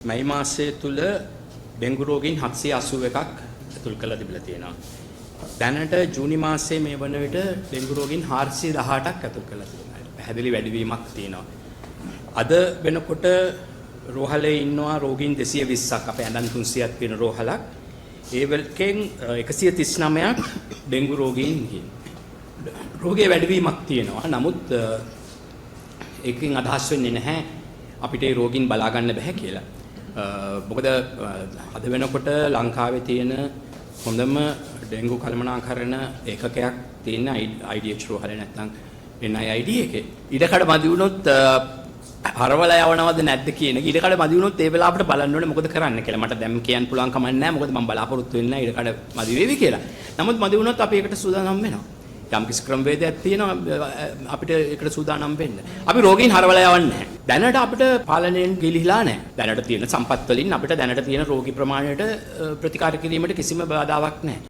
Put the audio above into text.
මැයි මාසය තුල ඩෙන්ගු රෝගීන් 781ක් ඇතුල් කරලා තිබිලා තියෙනවා. දැනට ජූනි මාසයේ මේ වන විට ඩෙන්ගු රෝගීන් 418ක් ඇතුල් කරලා තියෙනවා. පැහැදිලි වැඩිවීමක් තියෙනවා. අද වෙනකොට රෝහලේ ඉන්නවා රෝගීන් 220ක්. අපේ ඇඳන් 300ක් තියෙන රෝහලක්. ඒ වලකින් 139ක් ඩෙන්ගු රෝගීන් ඉන්නවා. රෝගයේ වැඩිවීමක් තියෙනවා. නමුත් ඒකෙන් අදහස් වෙන්නේ නැහැ අපිට ඒ රෝගීන් බලා ගන්න බෑ කියලා. මොකද අද වෙනකොට ලංකාවේ තියෙන හොඳම ඩෙන්ගු කළමනාකරණ ඒකකයක් තියෙන IDH රෝහලේ නැත්නම් NIID එකේ. ඉඩකඩ මදි වුණොත් හරවලා යවනවද නැද්ද කියන එක ඉඩකඩ මදි වුණොත් ඒ වෙලාවට බලන්න ඕනේ මොකද කරන්න කියලා. මට දැන් කියන්න පුළුවන් කමක් නැහැ. මොකද මම බලාපොරොත්තු වෙන්නේ නැහැ ඉඩකඩ මදි වේවි කියලා. නමුත් මදි වුණොත් අපි ඒකට සූදානම් වෙනවා. යම් කිසි ක්‍රමවේදයක් තියෙනවා අපිට ඒකට සූදානම් වෙන්න. අපි රෝගීන් හරවලා යවන්නේ නැහැ. දැනට අපිට පාලනයෙන් ගිලිහිලා නැහැ. දැනට තියෙන සම්පත් වලින් අපිට දැනට තියෙන රෝගී ප්‍රමාණයට ප්‍රතිකාර කිරීමට කිසිම බාධාවක් නැහැ.